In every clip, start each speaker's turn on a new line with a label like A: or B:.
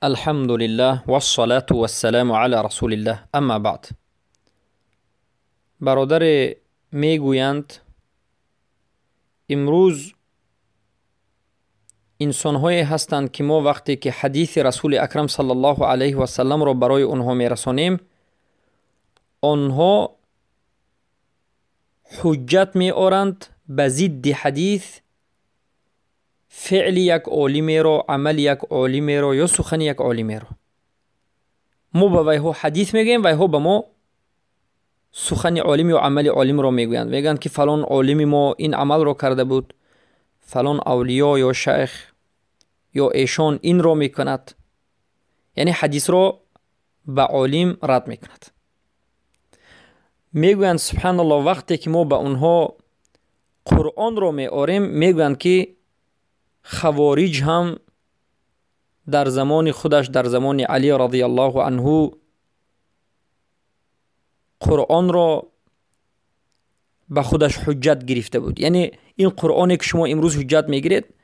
A: الحمد لله والصلاة والسلام على رسول الله. اما بعد، برادر میگویند امروز انسان‌هایی هستند که ما وقتی که حدیث رسول اکرم صلی الله علیه و سلم را برای آنها میرسانیم، آنها حجت می‌آورند به ضد حدیث، فعل یک عالم را، عمل یک عالم را یا سخن یک عالم را. ما به ویها حدیث میگیم، ویها به ما سخن عالم یا عمل عالم را میگویند. میگن که فلان عالم ما این عمل را کرده بود، فلان اولیاء یا شیخ یا ایشان این را میکند. یعنی حدیث را به عالم رد میکند. میگویند سبحان الله، وقتی که ما به اونها قرآن را میاریم، میگویند که خوارج هم در زمان خودش، در زمان علی رضی الله عنه، قرآن را به خودش حجت گرفته بود. یعنی این قرآنی که شما امروز حجت میگیرید،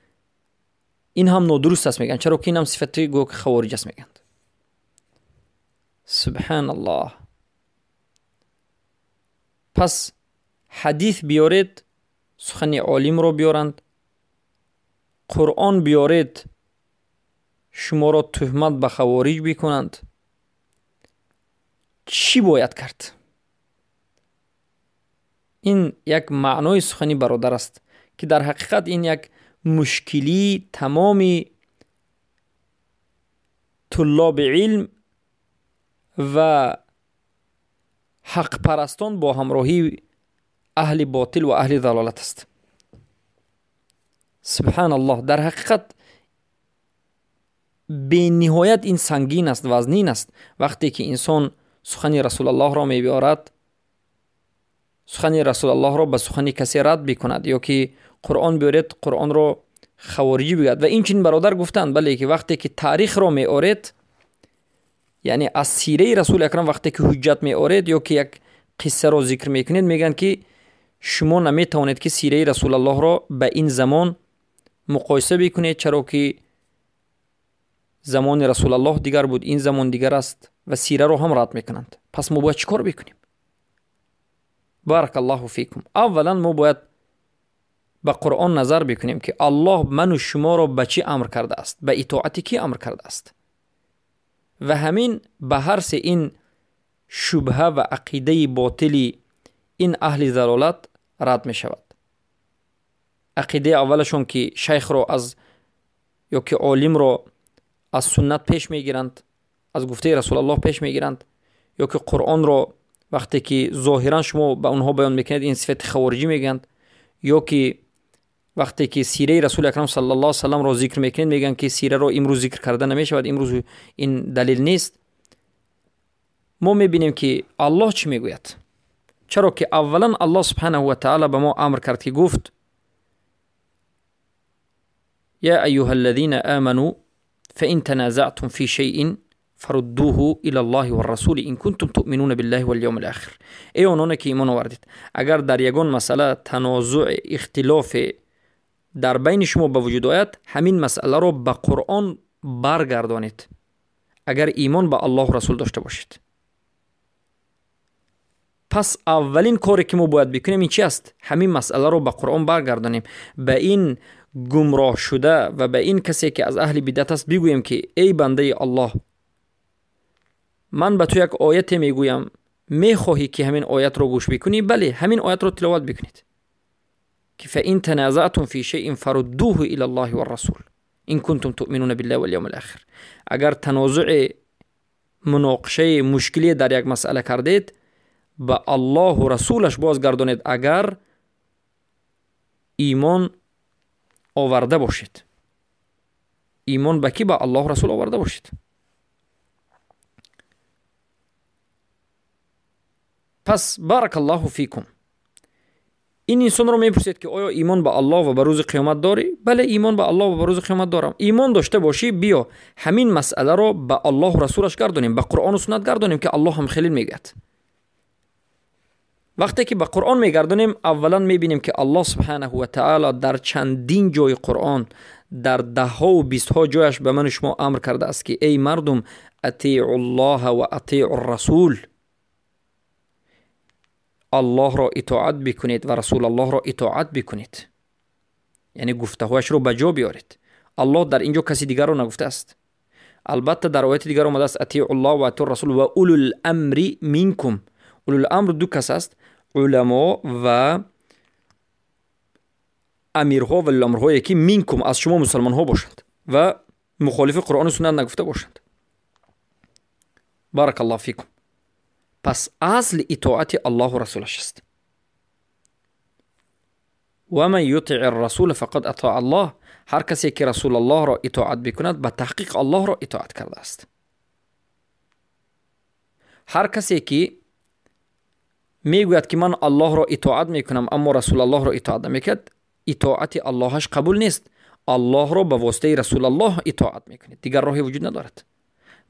A: این هم نادرست است میگن، چرا که این هم صفتی گو که خوارج است میگن. سبحان الله. پس حدیث بیارید، سخن عالم را بیارند، قرآن بیارید، شما را تهمت به خوارج بکنند. چی باید کرد؟ این یک معنای سخنی برادر است که در حقیقت این یک مشکلی تمامی طلاب علم و حق پرستان با همراهی اهل باطل و اهل ضلالت است. سبحان الله. در حقیقت به نهایت این سنگین است، وزنین است وقتی که انسان سخن رسول الله را میبیارد، سخن رسول الله را به سخن کسی رد بکند، یا که قرآن بیارید، قرآن را خوارجی بگوید. و این چنین برادر گفتند بله که وقتی که تاریخ را میارید، یعنی از سیره رسول اکرم وقتی که حجت میارید یا که یک قصه را ذکر میکنید، میگن که شما نمیتوانید که سیره رسول الله را به این زمان مقایسه بکنید، چرا که زمان رسول الله دیگر بود، این زمان دیگر است و سیره رو هم رد میکنند. پس ما باید چیکار بکنیم؟ بارک الله فیکم. اولا ما باید به قرآن نظر بکنیم که الله من و شما را به چی امر کرده است، به اطاعت کی امر کرده است، و همین به هر سه این شبهه و عقیده باطلی این اهل ضلالت رد می شود. عقیده اولشون که شیخ را از یا که عالم را از سنت پیش می گیرند، از گفته رسول الله پیش می گیرند، یا که قرآن را وقتی که ظاهرا شما به اونها بیان میکنید این صفت خوارجی میگند، یا که وقتی که سیره رسول اکرم صلی الله علیه و سلم را ذکر میکنید میگن که سیره را امروز ذکر کرده نمیشود، امروز این دلیل نیست. ما میبینیم که الله چی میگوید، چرا که اولا الله سبحانه و تعالی به ما امر کرد که گفت یا ایها الذین آمنوا فإن تنازعتم في شيء فردوه الى الله والرسول ان كنتم تؤمنون بالله واليوم الاخر. ای آنانی که ایمان آوردید، اگر در یگان مسئله تنازع، اختلاف در بین شما به وجود آید، همین مسئله را به قرآن برگردانید اگر ایمان به الله و رسول داشته باشید. پس اولین کاری که ما باید بکنیم این چی است؟ همین مسئله را به قرآن برگردانیم. به این گمراه شده و به این کسی که از اهل بدعت است بگوییم که ای بنده الله، من به تو یک آیت میگویم، میخواهی که همین آیت رو گوش بکنی؟ بله، همین آیت رو تلاوت بکنید که فإن تنازعتم في شيء فردوه الى الله والرسول ان كنتم تؤمنون بالله واليوم الاخر. اگر تنازع، مناقشه، مشکلی در یک مسئله کردید، به الله و رسولش بازگردانید اگر ایمان آورده باشید. ایمان به کی؟ به الله و رسول آورده باشید. پس بارک الله فیکم. این انسان رو میپرسید که آیا ایمان به الله و به روز قیامت داری؟ بله، ایمان به الله و به روز قیامت دارم. ایمان داشته باشی، بیا همین مسئله رو به الله و رسولش گردانیم، به قرآن و سنت گردانیم که الله هم خلیل میگد. وقتی که به قرآن میگردانیم، اولا میبینیم که الله سبحانه و تعالی در چندین جای قرآن، در 10 و 20 جایش به من شما امر کرده است که ای مردم اطیعوا الله و اطیعوا الرسول، الله را اطاعت بکنید و رسول الله را اطاعت بکنید، یعنی گفته‌هایش رو به جا بیارید. الله در اینجا کسی دیگر رو نگفته است. البته در آیات دیگر اومده است اطیعوا الله و اطیعوا الرسول و اولو الامر منکم. اولو الامر دو کس است، علما و امیرها و الامرها، یکی منکم از شما مسلمان ها باشند و مخالف قرآن و سنت نگفته باشند. بارک الله فیکم. پس اصل اطاعت الله و رسولش است. و من یطع الرسول فقد اطاع الله. هر کسی که رسول الله را اطاعت بکند به تحقیق الله را اطاعت کرده است. هر کسی که میگوید که من الله را اطاعت میکنم اما رسول الله را اطاعت نمیکند، اطاعت اللهش قبول نیست. الله را به واسطه رسول الله اطاعت میکنید، دیگر راهی وجود ندارد.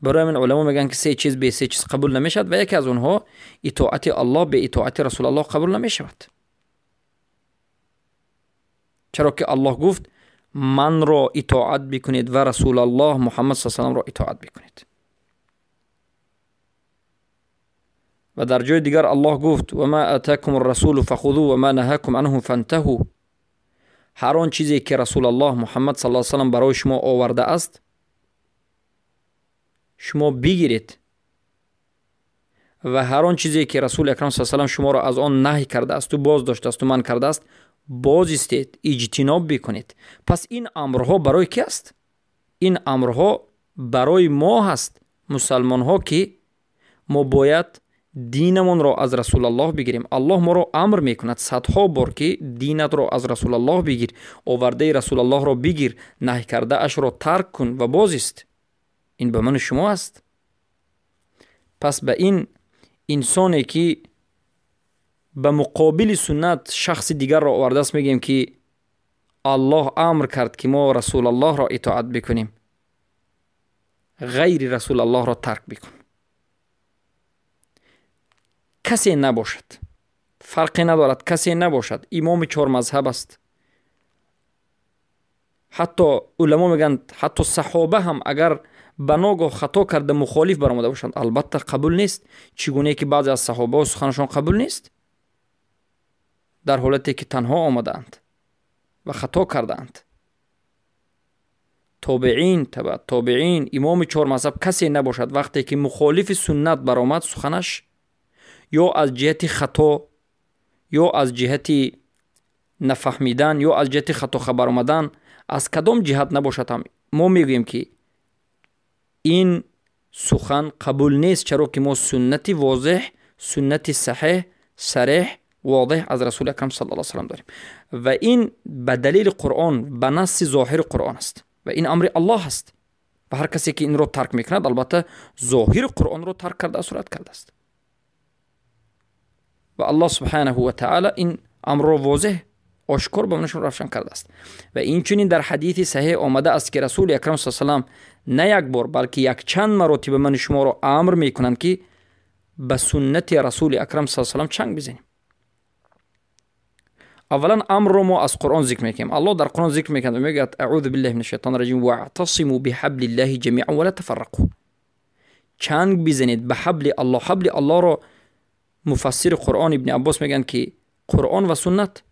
A: برای من علما میگن که 3 چیز به 3 چیز قبول نمیشد و یکی از اونها اطاعت الله به اطاعت رسول الله قبول نمیشود. چرا که الله گفت من را اطاعت بکنید و رسول الله محمد صلی الله علیه و آله را اطاعت بکنید. و در جای دیگر الله گفت و ما آتاکم الرسول فخذوه و ما نهاکم عنه فانتهوا. هر آن چیزی که رسول الله محمد صلی الله علیه و آله برای شما آورده است شما بگیرید و هر آن چیزی که رسول اکرم صلی الله علیه و آله شما را از آن نهی کرده است و باز داشته است و من کرده است باز ایستید، اجتناب بکنید. پس این امرها برای کی است؟ این امرها برای ما هست، مسلمان ها، که ما باید دینمون را از رسول الله بگیریم. الله ما را امر میکند صدها بار که دینت را از رسول الله بگیر، آورده رسول الله را بگیر، نهی کرده اش را ترک کن و باز است. این به من شما است. پس به این انسانی که به مقابل سنت شخص دیگر را آورده است میگیم که الله امر کرد که ما رسول الله را اطاعت بکنیم، غیر رسول الله را ترک بکن. کسی نباشد، فرقی ندارد، کسی نباشد، امام 4 مذهب است. حتی علما میگن حتی صحابه هم اگر بناگاه خطا کرده مخالف برآمده باشند البته قبول نیست. چگونه که بعضی از صحابه و سخنشان قبول نیست در حالتی که تنها آمدند و خطا کردند. تابعین امام 4 مذهب کسی نباشد وقتی که مخالف سنت برآمد سخنش یا از جهت خطا یا از جهت نفهمیدن یا از جهت خطا خبر آمدن از کدام جهت نباشد هم ما میگوییم که این سخن قبول نیست. چرا که ما سنت واضح، سنت صحیح، صریح، واضح از رسول اکرم صلی الله علیه و آله داریم و این به دلیل قرآن، به نص ظاهر قرآن است و این امر الله است و هر کسی که این رو ترک میکند البته ظاهر قرآن رو ترک کرده، صورت کرده است و الله سبحانه و تعالی این امر رو واضح آشکار به منشون روشن کرده است. و این چنین در حدیث صحیح آمده است که رسول اکرم صلی الله علیه و آله نه یک بار بلکه یک چند مراتب من شما را امر میکنند که به سنت رسول اکرم صلی الله علیه و آله چنگ بزنیم. اولا امر رو ما از قرآن ذکر میکنیم. الله در قرآن ذکر میکنه و میگه اعوذ بالله من الشیطان الرجیم واعتصموا بحبل الله جميعا ولا تفرقوا. چنگ بزنید به حبل الله. حبل الله را مفسر قرآن ابن عباس میگن که قرآن و سنت،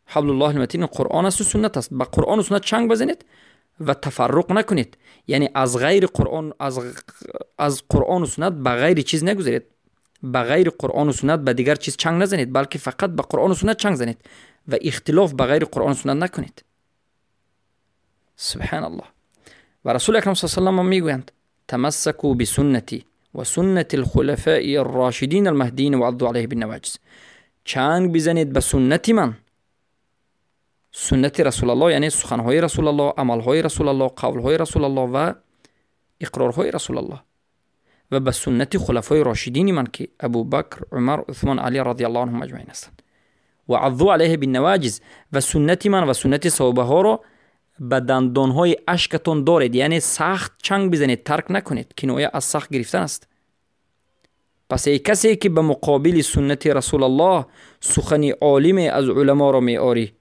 A: حبل الله المتین قرآن است و سنت است. با قرآن و سنت چنگ بزنید و تفرق نکنید، یعنی از غیر قرآن از قرآن و سنت به غیر چیز نگذارید، به غیر قرآن و سنت به دیگر چیز چنگ نزنید بلکه فقط به قرآن و سنت چنگ زنید و اختلاف به غیر قرآن و سنت نکنید. سبحان الله. و رسول اکرم صلی الله علیه و آله میگویند تمسکوا بسنتی و سنت الخلفاء الراشدین المهدیین و عضوا علیه بالنواجذ. چنگ بزنید به سنت من، سنت رسول الله یعنی سخنهای رسول الله، عملهای رسول الله، قولهای رسول الله و اقرارهای رسول الله و به سنت خلفای راشدین من که ابو بکر، عمر، عثمان، علی رضی الله عنهم اجمعین هستند و عضوا علیه بالنواجذ و سنت من و سنت صحابه ها را به دندانهای اشکتون دارید، یعنی سخت چنگ بزنید، ترک نکنید. کنایه از سخت گرفتن است. پس ای کسی که به مقابل سنت رسول الله سخنی عالم از علما را میآری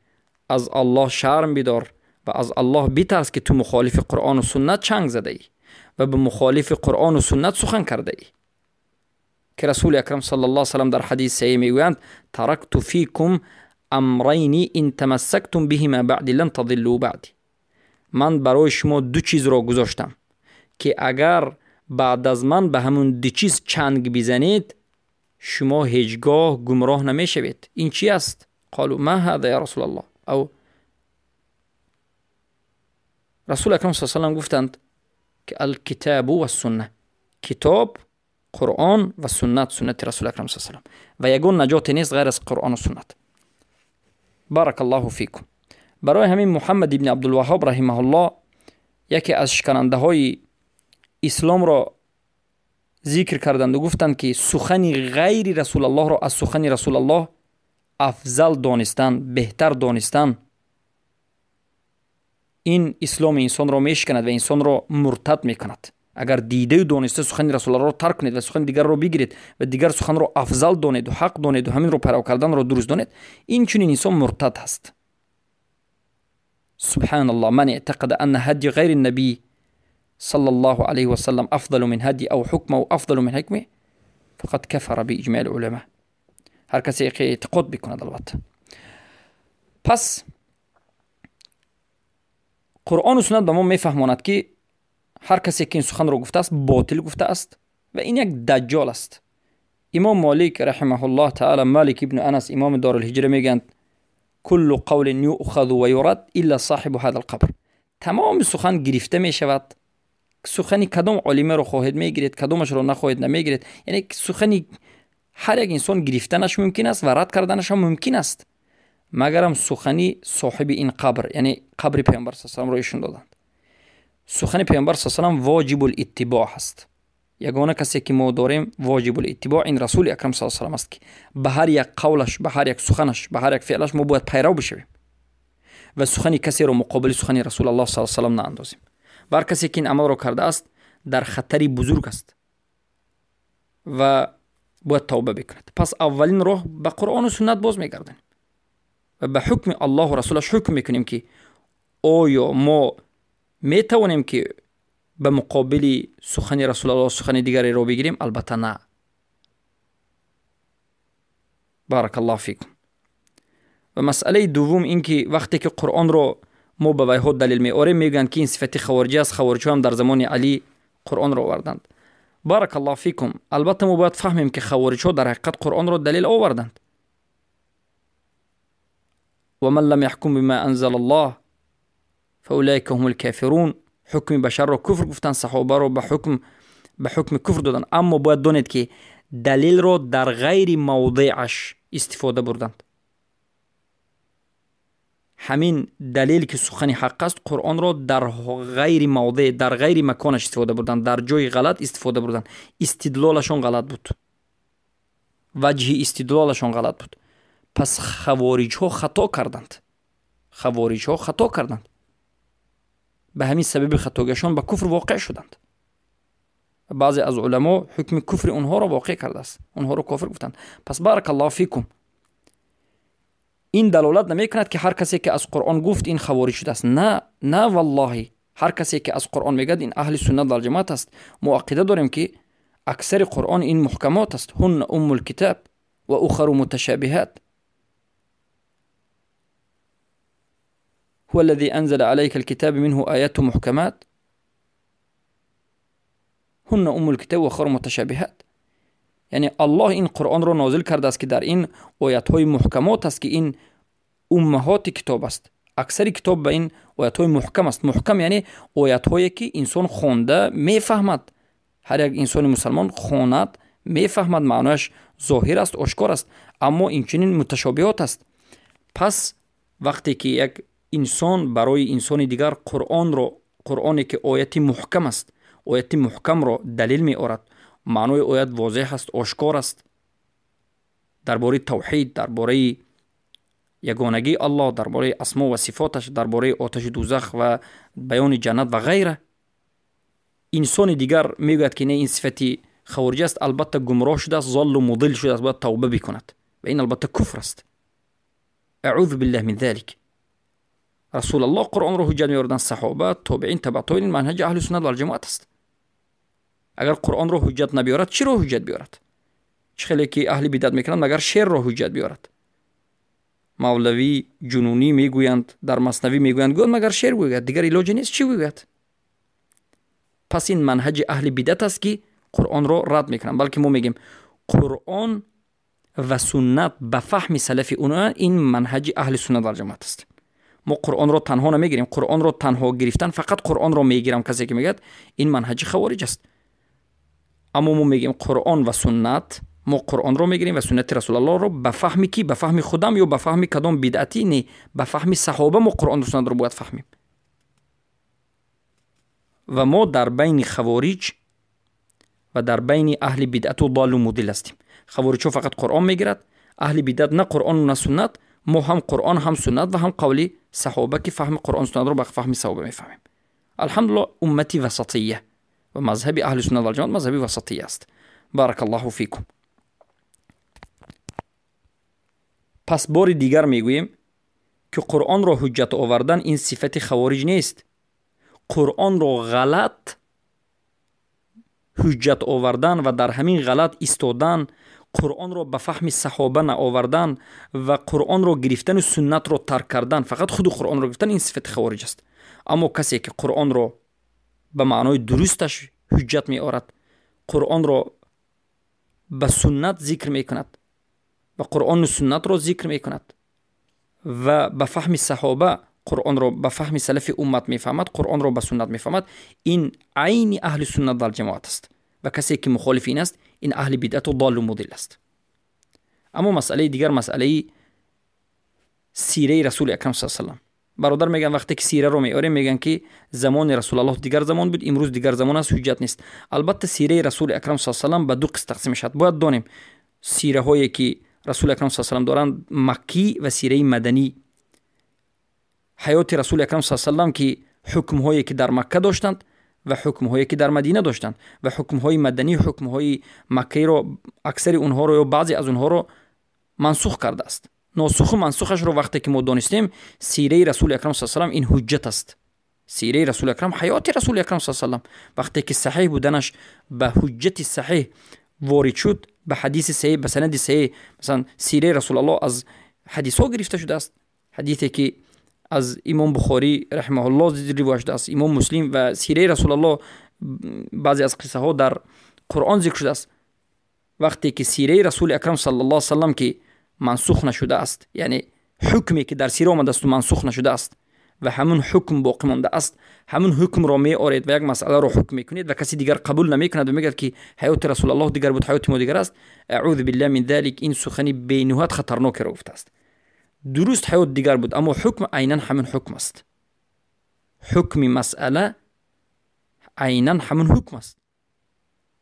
A: از الله شرم بدار، و از الله بترس که تو مخالف قرآن و سنت چنگ زده ای و به مخالف قرآن و سنت سخن کرده ای که رسول اکرم صلی الله علیه و سلم در حدیث صحیح میگویند ترکت فیکم امرین ان تمسکتم بهما بعد لن تضلوا بعدی. من برای شما دو چیز را گذاشتم که اگر بعد از من به همون دو چیز چنگ بزنید شما هیچگاه گمراه نمیشوید. این چی است؟ قالوا ما هذا یا رسول الله؟ او رسول اکرم صلی الله علیه و سلم گفتند که الکتاب و السنه، کتاب، قرآن و سنت رسول اکرم صلی الله علیه و سلم، و یگون نجات نیست غیر از قرآن و سنت. بارک الله فیکم. برای همین محمد ابن عبدالوهاب رحمه الله یکی از شکننده های اسلام را ذکر کردند و گفتند که سخن غیر رسول الله را از سخن رسول الله افضل دانستن، بهتر دانستن، این اسلام انسان را میشکند و انسان را مرتد میکند. اگر دیده و دانسته سخن رسول الله را ترک کنید و سخن دیگر را بگیرید و دیگر سخن را افضل دانید و حق دانید و همین را پیرو کردن را درست دانید، این چنین انسان مرتد هست. سبحان الله. من اعتقد ان هدی غیر النبی صلی الله علیه و سلم افضل من هدی او حکم او افضل من حکمه فقد کفر باجماع العلماء. هر کسی که اعتقاد بکند. البته پس قرآن و سنت به ما میفهماند که هر کسی که این سخن را گفته است باطل گفته است و این یک دجال است. امام مالک رحمه الله تعالی، مالک ابن انس امام دارالهجره میگند کل قول یؤخذ و یرد الا صاحب هذا القبر. تمام سخن گرفته می شود، سخنی کدام عالمه رو خواهید میگیرید، کدامش رو نخواهید نمیگیرید. یعنی سخنی هر یک انسان گرفتنش ممکن است و رد کردنش هم ممکن است، مگرم سخنی صاحب این قبر، یعنی قبر پیامبر صلی الله علیه و آله رو ایشون دادند. سخن پیامبر صلی الله علیه و آله واجب الاتباع است. یگانه کسی که ما داریم واجب الاتباع این رسول اکرم صلی الله علیه و آله است که به هر یک قولش، به هر یک سخنش، به هر یک فعلش ما باید پیرو بشویم و سخن کسی رو مقابل سخن رسول الله صلی الله علیه و آله ناندازیم. و هر کسی که این عمل رو کرده است در خطری بزرگ است و باید توبه بکند. پس اولین راه به قرآن و سنت باز میگردیم و به حکم الله و رسولش حکم میکنیم که آیا ما میتوانیم که به مقابل سخن رسول الله سخن دیگری رو بگیریم؟ البته نه. بارک الله فیکم. و مسئله دوم این که وقتی که قرآن رو ما به ویها دلیل میاریم میگن که این صفت خوارجی است. خوارجی هم در زمان علی قرآن رو آوردند. بارک الله فیکم. البته ما باید فهمیم که خوارج ها در حقیقت قرآن رو دلیل آوردند. و من لم يحكم بما انزل الله فاولئک هم الكافرون. حکم بشر رو کفر گفتن، صحابه رو به حکم کفر دادن. اما باید دانید که دلیل رو در غیر موضعش استفاده بردند. همین دلیل که سخن حق است قرآن رو در غیر موضع، در غیر مکانش استفاده بردند، در جای غلط استفاده بردند. استدلالشون غلط بود، وجه استدلالشون غلط بود. پس خوارج ها خطا کردند. به همین سبب خطاگشان به کفر واقع شدند. بعضی از علما حکم کفر اونها را واقع کرده است، اونها را کافر گفتند. پس بارک الله فیکم. این دلالت نمی کند که هر کسی که از قرآن گفت این خوارج شده است. نه والله. هر کسی که از قرآن میگه این اهل سنت در جماعت است. ما عقیده داریم که اکثر قرآن این محکمات است. هن ام الکتاب و اخر متشابهات. هو الذي انزل عليك الكتاب منه آيات محكمات هن ام الكتاب و اخر متشابهات. یعنی الله این قرآن رو نازل کرده است که در این آیات های محکمات است که این امهات کتاب است. اکثر کتاب به این آیات های محکم است. محکم یعنی آیات هایی که انسان خونده میفهمد. هر یک انسان مسلمان خواند میفهمد، معنیش ظاهر است، آشکار است. اما این چنین متشابهات است. پس وقتی که یک انسان برای انسان دیگر قرآنی که آیت محکم است، آیت محکم را دلیل می آورد، معنای آیت واضح است، آشکار است، درباره توحید، درباره یگانگی الله، درباره اسما و صفاتش، درباره آتش دوزخ و بیان جنت و غیره. انسان دیگر میگوید که نه این صفتی خوارجی است، البته گمراه شده است، ضال و مضل شده است، باید توبه بکند و این البته کفر است. اعوذ بالله من ذلك. رسول الله قرآن رو حجت می‌آوردند، صحابه، تابعین، تبع تابعین. منهج اهل سنت و الجماعت است. اگر قرآن رو حجت نبیارد چی رو حجت بیارد؟ چه خیلی که اهل بدعت میکنند مگر شعر رو حجت بیارد. مولوی جنونی میگویند، در مثنوی میگویند گفت مگر شعر بگوید، دیگر علاج نیست چی بگوید؟ پس این منهج اهل بدعت است که قرآن رو رد میکنند. بلکه ما میگیم قرآن و سنت به فهم سلف اونها، این منهج اهل سنت و جماعت است. ما قرآن رو تنها نمیگیریم. قرآن رو تنها گرفتن، فقط قرآن رو میگیرم کسی که میگه این منهج خوارج است. اما ما میگیم قرآن و سنت، ما قرآن رو میگیریم و سنت رسول الله رو به فهمی کی؟ به فهم خودم یا به فهم کدام بدعتی؟ نه، به فهم صحابه ما قرآن و سنت رو باید فهمیم. و ما در بین خوارج و در بین اهل بدعت و ضال و مضل هستیم. خوارج فقط قرآن میگیرد، اهل بدعت نه قرآن و نه سنت. ما هم قرآن هم سنت و هم قولی صحابه که فهم قرآن و سنت رو به فهم صحابه میفهمیم. الحمدلله امتی وسطیه و مذهب اهل سنت و الجماعت مذهبی وسطیه است. بارک الله فیکم. پس بار دیگر میگوییم که قرآن را حجت آوردن این صفت خوارج نیست. قرآن را غلط حجت آوردن و در همین غلط ایستادن، قرآن را به فهم صحابه نآوردن و قرآن را گرفتن و سنت را ترک کردن، فقط خود قرآن را گرفتن، این صفت خوارج است. اما کسی که قرآن را به معنای درستش حجت می آورد، قرآن را به سنت ذکر می کند و قرآن و سنت را ذکر می کند و به فهم صحابه قرآن را به فهم سلف امت می فهمد، قرآن را به سنت می فهمد، این عین اهل سنت و الجماعت است. و کسی که مخالف این است، این اهل بدعت و ضال و مضل است. اما مسئله دیگر، مسئله سیره رسول اکرم صلی الله علیه و آله. برادر میگن وقتی که سیره رو میاریم میگن که زمان رسول الله دیگر زمان بود، امروز دیگر زمان است، حجت نیست. البته سیره رسول اکرم صلی الله علیه و آله به دو قسم تقسیم شد. باید دانیم سیره هایی که رسول اکرم صلی الله علیه و آله دارند مکی و سیره مدنی. حیات رسول اکرم صلی الله علیه و آله که حکم هایی که در مکه داشتند و حکم هایی که در مدینه داشتند و حکم های مدنی، حکم های مکی رو اکثر اونها رو یا بعضی از اونها رو منسوخ کرده است. ناسخ و منسوخش رو وقتی که ما دانستیم، سیره رسول اکرم صلی الله علیه و آله این حجت است. سیره رسول اکرم، حیات رسول اکرم صلی الله علیه و آله وقتی که صحیح بودنش به حجت صحیح وارد شد، به حدیث صحیح، به سند صحیح، مثلا سیره رسول الله از حدیث ها گرفته شده است. حدیثی که از امام بخاری رحمه الله روایت است، امام مسلم، و سیره رسول الله بعضی از قصه ها در قرآن ذکر شده است. وقتی که سیره رسول اکرم صلی الله علیه و سلم که منسوخ نشده است، یعنی حکمی که در سیره آمده است و منسوخ نشده است و همون حکم باقی مانده است، همون حکم را می آورید و یک مسئله را حکم میکنید و کسی دیگر قبول نمی کند و میگه که حیات رسول الله دیگر بود، حیات ما دیگر است، اعوذ بالله من ذلک، این سخنی بی نهایت خطرناک را گفته است. درست حیات دیگر بود اما حکم عیناً همون حکم است. حکم مسئله عیناً همون حکم است.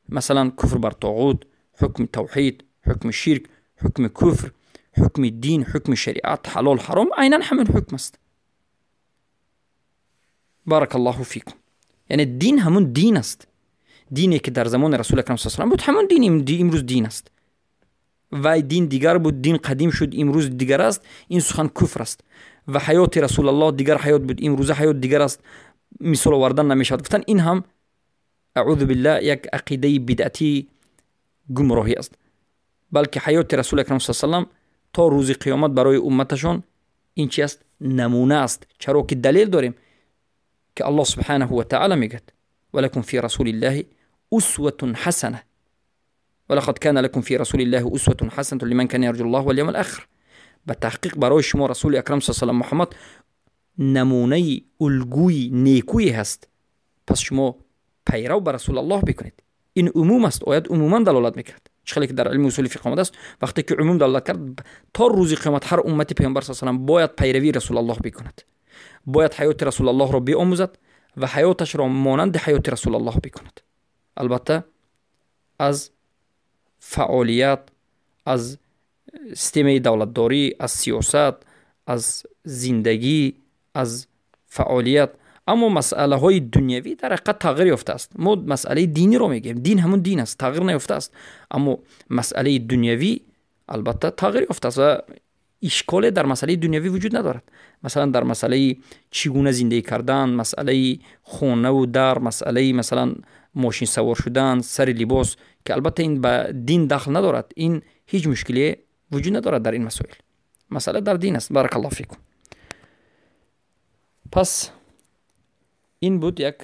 A: مثلا کفر بر طاغوت، حکم توحید، حکم شرک، حکم کفر، حکم دین، حکم شریعت، حلال حرام، عیناً همون حکم است. بارک الله فیکم. یعنی دین همون دین است. دینی که در زمان رسول اکرم صلی الله علیه و آله بود همون دین امروز دین است. و دین دیگر بود، دین قدیم شد، امروز دیگر است، این سخن کفر است. و حیات رسول الله دیگر حیات بود، امروز حیات دیگر است، مثال آوردن نمیشود. گفتن این هم اعوذ بالله یک عقیده بدعتی گمراهی است. بلکه حیات رسول اکرم صلی الله علیه و آله تا روز قیامت برای امتشان این چی است؟ نمونه است. چرا که دلیل داریم که الله سبحانه و تعالی میگه ولکم فی رسول الله اسوه حسنه، ولقد كان لكم في رسول الله اسوه حسنه لمن كان يرجو الله واليوم الاخر. به تحقیق برای شما رسول اکرم صلی الله علیه و آله محمد نمونه الگوی نیکویی هست، پس شما پیرو بر رسول الله بکنید. این عموم است، آیات عموما دلالت میکرد. چخیلی که در علم اصول فقه آمده است، وقتی که عموم دلالت کرد تا روز قیامت هر امتی پیامبر صلی الله علیه و آله باید پیروی رسول الله بکند، باید حیات رسول الله را بیاموزد و حیاتش را مانند حیات رسول الله بکند. البته از فعالیت، از سیستم دولتداری، از سیاست، از زندگی، از فعالیت، اما مسئله های دنیوی در حقیقت تغییر یافته است. ما مسئله دینی رو میگیم، دین همون دین است، تغییر نیافته است، اما مسئله دنیوی البته تغییر یافته است و اشکال در مسئله دنیوی وجود ندارد. مثلا در مسئله چگونه زندگی کردن، مسئله خانه و در، مسئله مثلا ماشین سوار شدن، سر لباس، که البته این به دین دخل ندارد، این هیچ مشکلی وجود ندارد در این مسائل. مسئله در دین است. بارک الله فیکم. پس این بود یک